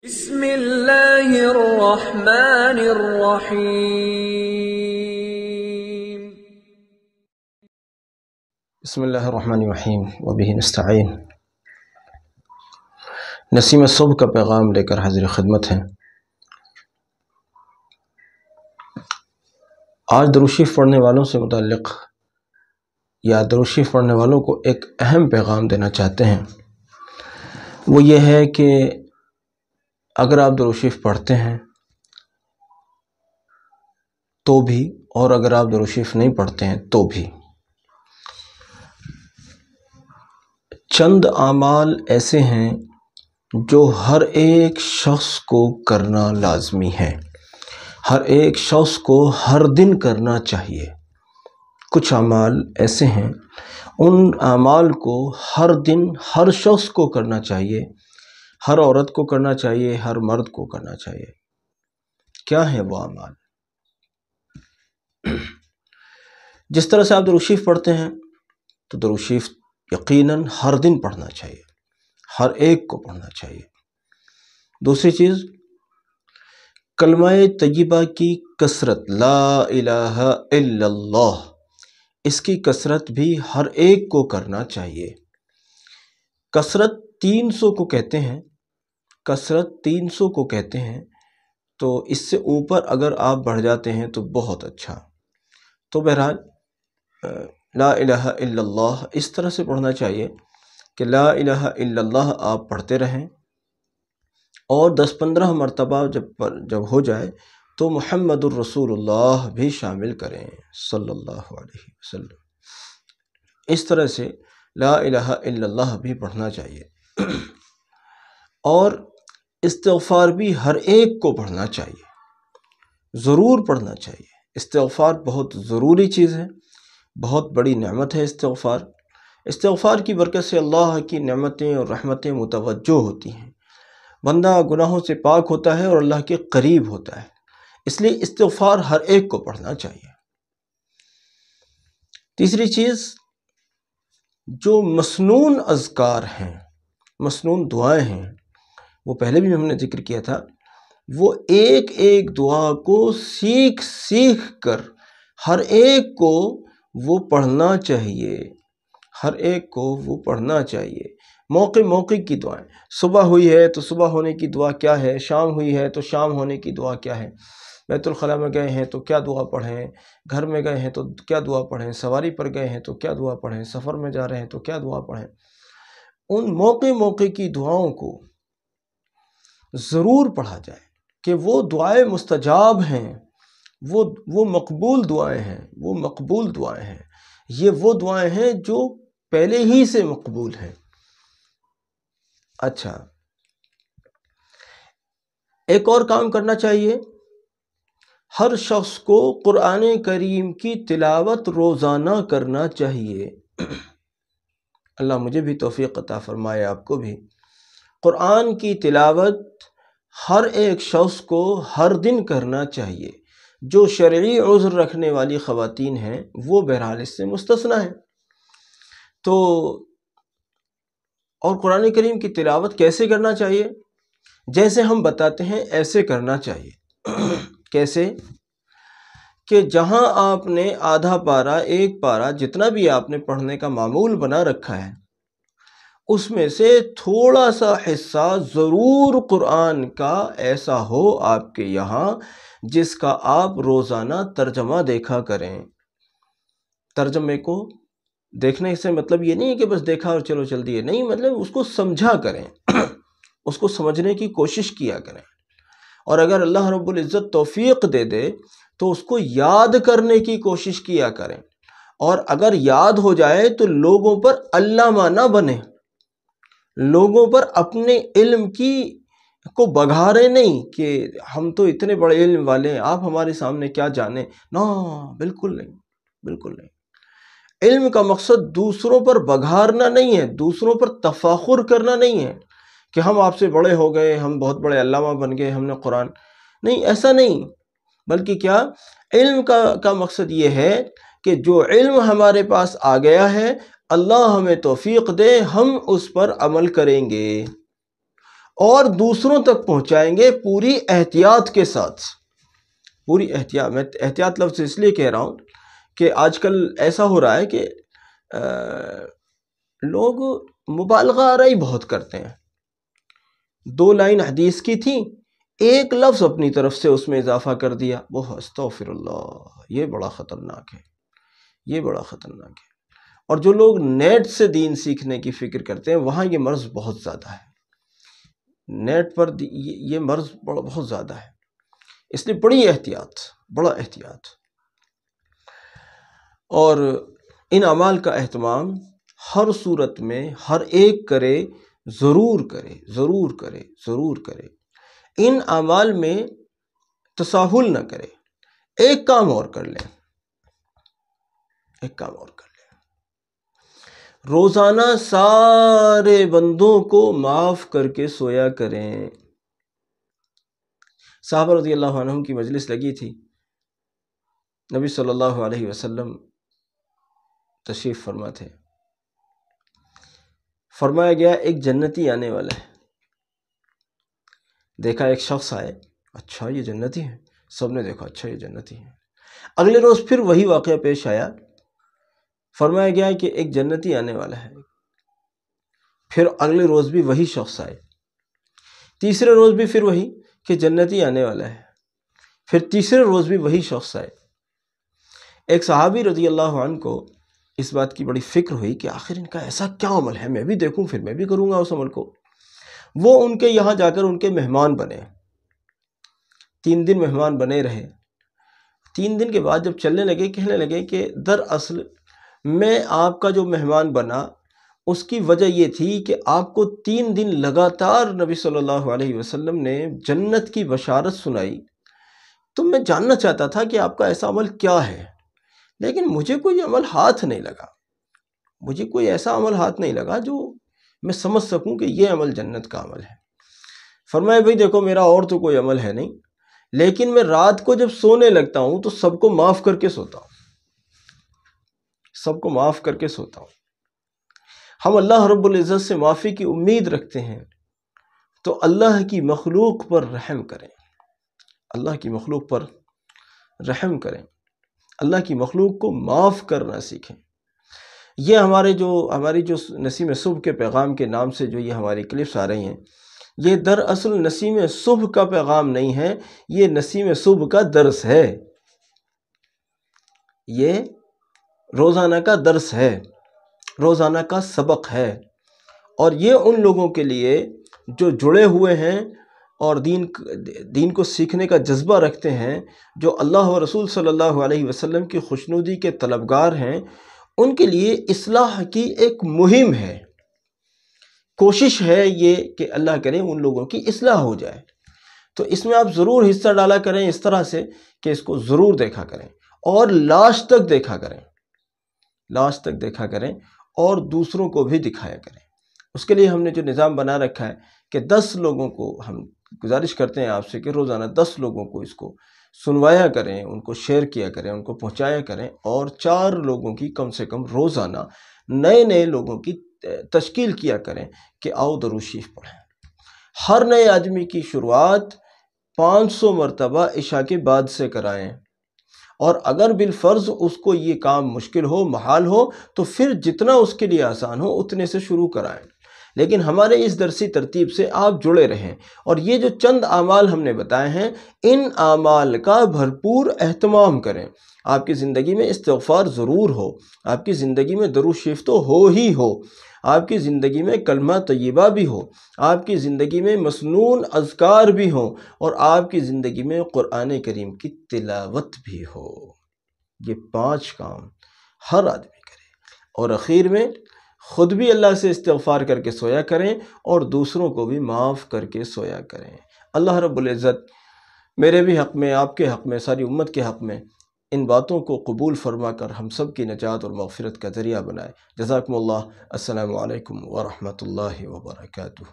بسم اللہ الرحمن الرحیم۔ بسم اللہ الرحمن الرحیم وبہ نستعین۔ نسیم صبح کا پیغام لے کر حاضر خدمت ہیں۔ آج درود شریف پڑھنے والوں سے متعلق یا درود شریف پڑھنے والوں کو ایک اہم پیغام دینا چاہتے ہیں۔ وہ یہ ہے کہ اگر آپ درود شریف پڑھتے ہیں تو بھی، اور اگر آپ درود شریف نہیں پڑھتے ہیں تو بھی، چند اعمال ایسے ہیں جو ہر ایک شخص کو کرنا لازمی ہے، ہر ایک شخص کو ہر دن کرنا چاہیے۔ کچھ اعمال ایسے ہیں، ان اعمال کو ہر دن ہر شخص کو کرنا چاہیے، ہر عورت کو کرنا چاہیے، ہر مرد کو کرنا چاہیے۔ کیا ہیں وہ اعمال؟ جس طرح سے آپ درود شریف پڑھتے ہیں تو درود شریف یقیناً ہر دن پڑھنا چاہیے، ہر ایک کو پڑھنا چاہیے۔ دوسری چیز، کلمہ طیبہ کی کثرت، لا الہ الا اللہ، اس کی کثرت بھی ہر ایک کو کرنا چاہیے۔ کثرت 300 کو کہتے ہیں، کثرت 300 کو کہتے ہیں، تو اس سے اوپر اگر آپ بڑھ جاتے ہیں تو بہت اچھا۔ تو بہرحال لا الہ الا اللہ اس طرح سے پڑھنا چاہیے کہ لا الہ الا اللہ آپ پڑھتے رہیں، اور 10-15 مرتبہ جب ہو جائے تو محمد الرسول اللہ بھی شامل کریں صلی اللہ علیہ وسلم۔ اس طرح سے لا الہ الا اللہ بھی پڑھنا چاہیے، اور استغفار بھی ہر ایک کو پڑھنا چاہیے، ضرور پڑھنا چاہیے۔ استغفار بہت ضروری چیز ہے، بہت بڑی نعمت ہے استغفار۔ استغفار کی برکت سے اللہ کی نعمتیں اور رحمتیں متوجہ ہوتی ہیں، بندہ گناہوں سے پاک ہوتا ہے اور اللہ کے قریب ہوتا ہے۔ اس لیے استغفار ہر ایک کو پڑھنا چاہیے۔ تیسری چیز، جو مسنون اذکار ہیں، مسنون دعائیں ہیں، وہ پہلے بھی ہم نے ذکر کیا تھا، وہ ایک ایک دعا کو سیکھ سیکھ کر ہر ایک کو وہ پڑھنا چاہیے، ہر ایک کو وہ پڑھنا چاہیے۔ موقع موقع کی دعائیں، صبح ہوئی ہے تو صبح ہونے کی دعا کیا ہے، شام ہوئی ہے تو شام ہونے کی دعا کیا ہے، بیت الخلاء میں گئے ہیں تو کیا دعا پڑھیں، گھر میں گئے ہیں تو کیا دعا پڑھیں، سواری پر گئے ہیں تو کیا دعا پڑھیں، سفر میں جا رہے ہیں تو کیا دعا پڑھیں۔ ان موقع موقع کی دعاؤں کو ضرور پڑھا جائے کہ وہ دعائیں مستجاب ہیں، وہ مقبول دعائیں ہیں، وہ مقبول دعائیں ہیں، یہ وہ دعائیں ہیں جو پہلے ہی سے مقبول ہیں۔ اچھا، ایک اور کام کرنا چاہیے، ہر شخص کو قرآن کریم کی تلاوت روزانہ کرنا چاہیے۔ اللہ مجھے بھی توفیق عطا فرمائے، آپ کو بھی۔ قرآن کی تلاوت ہر ایک شخص کو ہر دن کرنا چاہیے۔ جو شرعی عذر رکھنے والی خواتین ہیں وہ بہرحال اس سے مستثنی ہیں۔ تو اور قرآن کریم کی تلاوت کیسے کرنا چاہیے؟ جیسے ہم بتاتے ہیں ایسے کرنا چاہیے۔ کیسے؟ کہ جہاں آپ نے آدھا پارہ، ایک پارہ، جتنا بھی آپ نے پڑھنے کا معمول بنا رکھا ہے، اس میں سے تھوڑا سا حصہ ضرور قرآن کا ایسا ہو آپ کے یہاں جس کا آپ روزانہ ترجمہ دیکھا کریں۔ ترجمے کو دیکھنے سے مطلب یہ نہیں ہے کہ بس دیکھا اور چلو چل دیے، نہیں، مطلب اس کو سمجھا کریں، اس کو سمجھنے کی کوشش کیا کریں، اور اگر اللہ رب العزت توفیق دے دے تو اس کو یاد کرنے کی کوشش کیا کریں، اور اگر یاد ہو جائے تو لوگوں پر علامہ نہ بنے، لوگوں پر اپنے علم کو بگھارے نہیں کہ ہم تو اتنے بڑے علم والے ہیں، آپ ہمارے سامنے کیا جانیں۔ نا، بالکل نہیں، بالکل نہیں۔ علم کا مقصد دوسروں پر بگھارنا نہیں ہے، دوسروں پر تفاخر کرنا نہیں ہے کہ ہم آپ سے بڑے ہو گئے، ہم بہت بڑے علامہ بن گئے، ہم نے قرآن، نہیں، ایسا نہیں۔ بلکہ کیا، علم کا مقصد یہ ہے کہ جو علم ہمارے پاس آ گیا ہے، اللہ ہمیں توفیق دے، ہم اس پر عمل کریں گے، اور دوسروں تک پہنچائیں گے پوری احتیاط کے ساتھ. پوری احتیاط، میں احتیاط لفظ اس لیے کہہ رہا ہوں کہ آج کل ایسا ہو رہا ہے کہ لوگ مبالغہ آرائی بہت کرتے ہیں. 2 لائن حدیث کی تھی، ایک لفظ اپنی طرف سے اس میں اضافہ کر دیا، وہ استغفر اللہ. یہ بڑا خطرناک ہے، یہ بڑا خطرناک ہے. اور جو لوگ نیٹ سے دین سیکھنے کی فکر کرتے ہیں وہاں یہ مرض بہت زیادہ ہے. نیٹ پر یہ مرض بہت زیادہ ہے. اس لیے بڑی احتیاط، بڑا احتیاط. اور ان اعمال کا اہتمام ہر صورت میں ہر ایک کرے، ضرور کرے، ضرور کرے، ضرور کرے. ان اعمال میں تساہل نہ کرے. ایک کام اور کر لیں، ایک کام اور کر لیں. روزانہ سارے بندوں کو معاف کر کے سویا کریں. صحابہ رضی اللہ عنہم کی مجلس لگی تھی، نبی صلی اللہ علیہ وسلم تشریف فرما تھے. فرمایا گیا ایک جنتی آنے والا ہے. دیکھا ایک شخص آئے، اچھا یہ جنتی ہے. سب نے دیکھا اچھا یہ جنتی ہے. اگلے روز پھر وہی واقعہ پیش آیا. فرمایا گیا کہ ایک جنتی آنے والا ہے. پھر اگلے روز بھی وہی شخص آئے. تیسرے روز بھی پھر وہی کہ جنتی آنے والا ہے. پھر تیسرے روز بھی وہی شخص آئے. ایک صحابی رضی اللہ عنہ کو اس بات کی بڑی فکر ہوئی کہ آخر ان کا ایسا کیا عمل ہے، میں بھی دیکھوں پھر میں بھی کروں گا اس عمل کو. وہ ان کے یہاں جا کر ان کے مہمان بنے. 3 دن مہمان بنے رہے. 3 دن کے بعد جب چلنے لگے کہنے لگے کہ دراصل میں آپ کا جو مہمان بنا اس کی وجہ یہ تھی کہ آپ کو 3 دن لگاتار نبی صلی اللہ علیہ وسلم نے جنت کی بشارت سنائی، تو میں جاننا چاہتا تھا کہ آپ کا ایسا عمل کیا ہے، لیکن مجھے کوئی عمل ہاتھ نہیں لگا. مجھے کوئی ایسا عمل ہاتھ نہیں لگا جو میں سمجھ سکوں کہ یہ عمل جنت کا عمل ہے. فرمایا بھئی دیکھو میرا اور تو کوئی عمل ہے نہیں، لیکن میں رات کو جب سونے لگتا ہوں تو سب کو معاف کر کے سوتا ہوں، سب کو معاف کر کے سوتا ہوں. ہم اللہ رب العزت سے معافی کی امید رکھتے ہیں تو اللہ کی مخلوق پر رحم کریں، اللہ کی مخلوق پر رحم کریں، اللہ کی مخلوق کو معاف کرنا سیکھیں. یہ ہماری جو نسیم صبح کے پیغام کے نام سے جو یہ ہماری کلپس آ رہی ہیں، یہ دراصل نسیم صبح کا پیغام نہیں ہے، یہ نسیم صبح کا درس ہے. یہ روزانہ کا درس ہے، روزانہ کا سبق ہے. اور یہ ان لوگوں کے لیے جو جڑے ہوئے ہیں اور دین کو سیکھنے کا جذبہ رکھتے ہیں، جو اللہ و رسول صلی اللہ علیہ وسلم کی خوشنودی کے طلبگار ہیں، ان کے لیے اصلاح کی ایک مہم ہے. کوشش ہے یہ کہ اللہ کرے ان لوگوں کی اصلاح ہو جائے. تو اس میں آپ ضرور حصہ ڈالا کریں، اس طرح سے کہ اس کو ضرور دیکھا کریں اور لاسٹ تک دیکھا کریں، لاسٹ تک دیکھا کریں اور دوسروں کو بھی دکھایا کریں. اس کے لیے ہم نے جو نظام بنا رکھا ہے کہ 10 لوگوں کو ہم گزارش کرتے ہیں آپ سے کہ روزانہ 10 لوگوں کو اس کو سنوایا کریں، ان کو شیئر کیا کریں، ان کو پہنچایا کریں، اور 4 لوگوں کی کم سے کم روزانہ نئے لوگوں کی تشکیل کیا کریں کہ آؤ درود شریف پڑھیں. ہر نئے آدمی کی شروعات 500 مرتبہ عشاء کے بعد سے کرائیں، اور اگر بالفرض اس کو یہ کام مشکل ہو، محال ہو، تو پھر جتنا اس کے لیے آسان ہو اتنے سے شروع کرائیں. لیکن ہمارے اس درسی ترتیب سے آپ جڑے رہیں، اور یہ جو چند اعمال ہم نے بتائے ہیں ان اعمال کا بھرپور اہتمام کریں. آپ کی زندگی میں استغفار ضرور ہو، آپ کی زندگی میں درود شریف تو ہو ہی ہو، آپ کی زندگی میں کلمہ طیبہ بھی ہو، آپ کی زندگی میں مسنون اذکار بھی ہوں، اور آپ کی زندگی میں قرآن کریم کی تلاوت بھی ہو. یہ 5 کام ہر آدمی کرے، اور اخیر میں خود بھی اللہ سے استغفار کر کے سویا کریں اور دوسروں کو بھی معاف کر کے سویا کریں. اللہ رب العزت میرے بھی حق میں، آپ کے حق میں، ساری امت کے حق میں ان باتوں کو قبول فرما کر ہم سب کی نجات اور مغفرت کا ذریعہ بنائے. جزاکم اللہ. السلام علیکم ورحمۃ اللہ وبرکاتہ.